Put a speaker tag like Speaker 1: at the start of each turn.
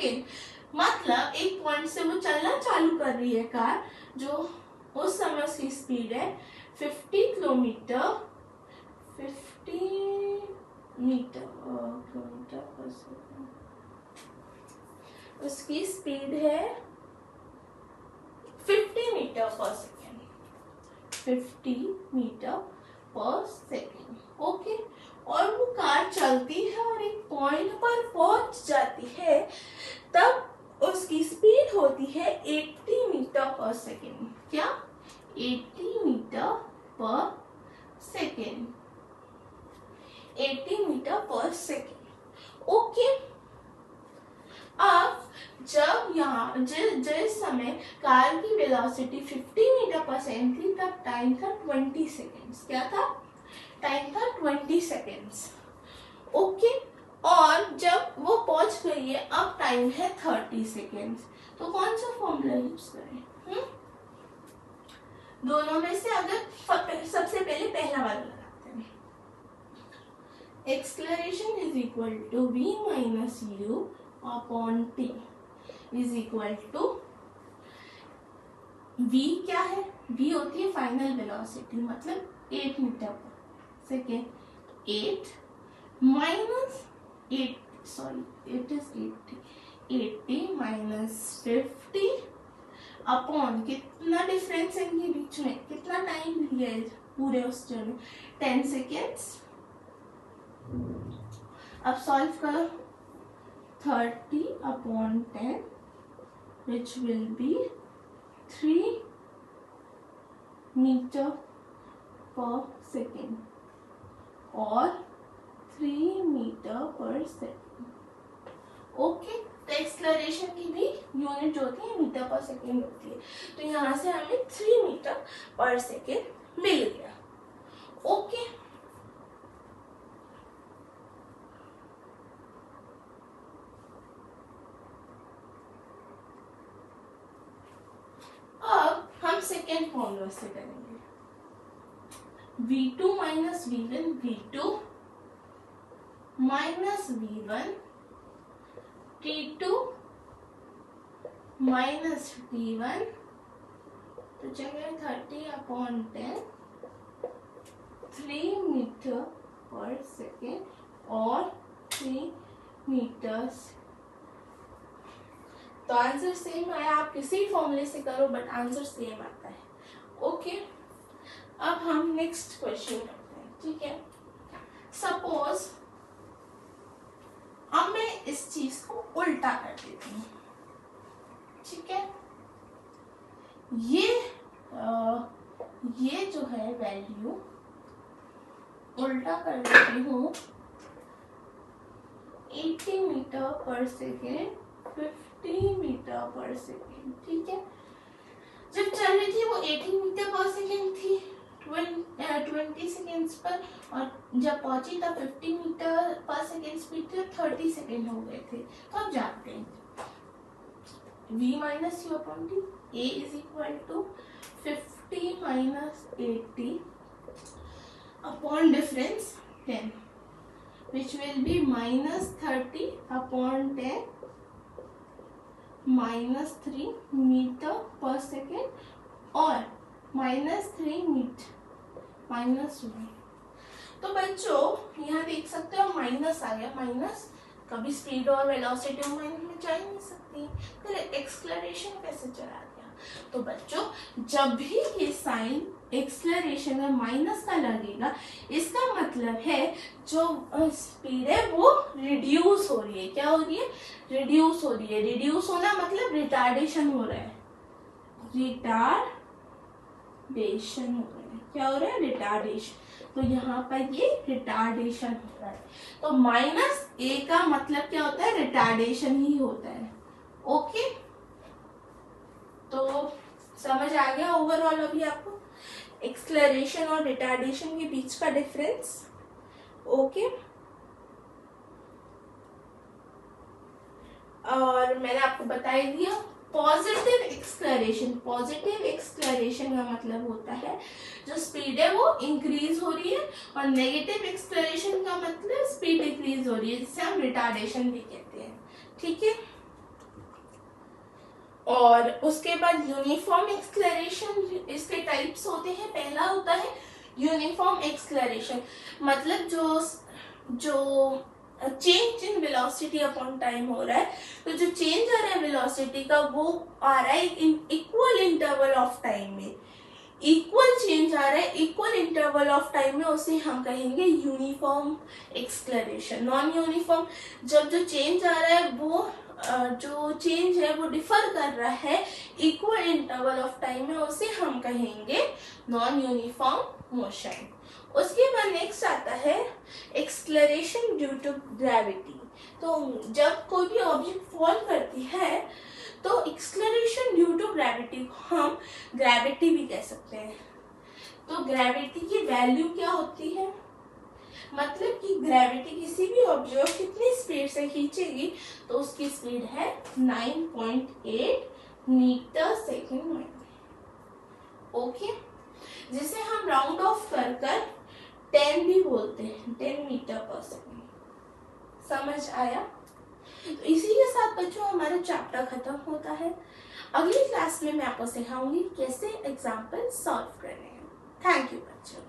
Speaker 1: Second, मतलब एक point से वो चलना चालू कर रही है कार, जो उस समय उसकी स्पीड है 50 किलोमीटर पर सेकेंड। उसकी स्पीड है 50 metre per second, 50 metre per second. Okay, और वो कार चलती है और एक पॉइंट पर पहुंच जाती है, तब उसकी स्पीड होती है 80 मीटर पर सेकेंड। क्या? 80 metre per second, 80 metre per second. Okay, अब जब यहाँ जिस समय कार की वेलोसिटी 50 मीटर पर सेकेंड थी, तब टाइम था 20 सेकेंड्स। क्या था? टाइम था 20 सेकेंड्स। ओके, और जब वो पहुंच गई है, अब टाइम है 30 सेकेंड्स। तो कौन सा फॉर्मूला यूज करें? दोनों में से अगर सबसे पहले पहला वाला लगाते हैं, acceleration is equal to v minus u upon t is equal to, v क्या है? v होती है फाइनल वेलोसिटी, मतलब 8 metre per second, 8 minus 80 minus 50 upon, कितना डिफरेंस है इनके बीच में, कितना टाइम लिया है पूरे उस जर्नी, 10 सेकेंड्स। अब सॉल्व करो, 30 upon 10 which will be 3 metre per second और 3 मीटर पर सेकेंड। ओके, तो एक्सेलरेशन की भी यूनिट जो होती है मीटर पर सेकेंड होती है, तो यहाँ से हमें 3 मीटर पर सेकेंड मिल गया। ओके, अब हम सेकेंड फॉर्मूला से करेंगे, v2 minus v1, v2 minus v1, t2 minus t1, तो जगह 30 अपॉन 10, 3 मीटर पर सेकेंड और 3 मीटर्स। तो आंसर सेम आया, आप किसी फॉर्मूले से करो बट आंसर सेम आता है। ओके, अब हम नेक्स्ट क्वेश्चन करते हैं। ठीक है, सपोज अब मैं इस चीज को उल्टा कर देती हूँ। ठीक है, ये जो है वैल्यू उल्टा कर देती हूँ 80 metre per second, 50 metre per second. ठीक है, जब चल रही थी वो 80 मीटर पर सेकेंड थी 20 सेकेंड्स पर, और जब पहुंची तब 50 मीटर पर सेकेंड स्पीड थी, 30 सेकेंड हो गए थे। तो अब जानते हैं v minus u upon t, a is equal to 50 minus 80 upon difference 10, which will be minus 30 upon 10 minus 3 metre per second और minus 3 मीटर minus 1। तो बच्चों यहाँ देख सकते हो माइनस आ गया, माइनस कभी स्पीड और वेलोसिटी माइनस में जा ही नहीं सकती, तो एक्सेलरेशन कैसे चला गया? तो बच्चों जब भी ये साइन एक्सेलरेशन में माइनस का लगेगा, इसका मतलब है जो स्पीड है वो रिड्यूस हो रही है। क्या हो रही है? रिड्यूस हो रही है। रिड्यूस होना मतलब रिटार्डेशन हो रहा है, रिटार्डेशन हो रहा है। क्या हो रहा है? रिटार्डेशन। तो यहाँ पर ये रिटार्डेशन हो रहा है, तो माइनस ए का मतलब क्या होता है? रिटार्डेशन ही होता है। ओके, तो समझ आ गया ओवरऑल अभी आपको एक्सेलरेशन और रिटार्डेशन के बीच का डिफरेंस? ओके, और मैंने आपको बता ही दिया पॉजिटिव एक्सेलरेशन। पॉजिटिव एक्सेलरेशन का मतलब होता है जो स्पीड है वो इंक्रीज हो रही है, और नेगेटिव एक्सेलरेशन का मतलब स्पीड डिक्रीज हो रही है, जिसे हम रिटार्डेशन भी कहते हैं। ठीक है, और उसके बाद यूनिफॉर्म एक्सलेरेशन, इसके टाइप्स होते हैं। पहला होता है यूनिफॉर्म एक्सलेरेशन, मतलब जो change in velocity upon time हो रहा है, तो जो चेंज आ रहा है वेलोसिटी का वो आ रहा है in equal interval of time में, इक्वल चेंज आ रहा है इक्वल इंटरवल ऑफ टाइम में, उसे हम कहेंगे यूनिफॉर्म एक्सलेरेशन। नॉन यूनिफॉर्म, जब जो चेंज आ रहा है वो जो चेंज है वो डिफर कर रहा है इक्वल इंटरवल ऑफ टाइम में, उसे हम कहेंगे नॉन यूनिफॉर्म मोशन। उसके बाद नेक्स्ट आता है एक्सलेरेशन ड्यू टू ग्रेविटी। तो जब कोई भी ऑब्जेक्ट फॉल करती है तो एक्सलेरेशन ड्यू टू ग्रेविटी को हम ग्रेविटी भी कह सकते हैं। तो ग्रेविटी की वैल्यू क्या होती है, मतलब कि ग्रेविटी किसी भी ऑब्जेक्ट कितनी स्पीड से खींचेगी, तो उसकी स्पीड है 9.8 मीटर सेकेंड में। ओके, जिसे हम राउंड ऑफ कर 10 भी बोलते हैं, 10 मीटर पर सेकेंड। समझ आया? तो इसी के साथ बच्चों हमारा चैप्टर खत्म होता है। अगली क्लास में मैं आपको सिखाऊंगी कैसे एग्जाम्पल सॉल्व करने हैं। थैंक यू बच्चों।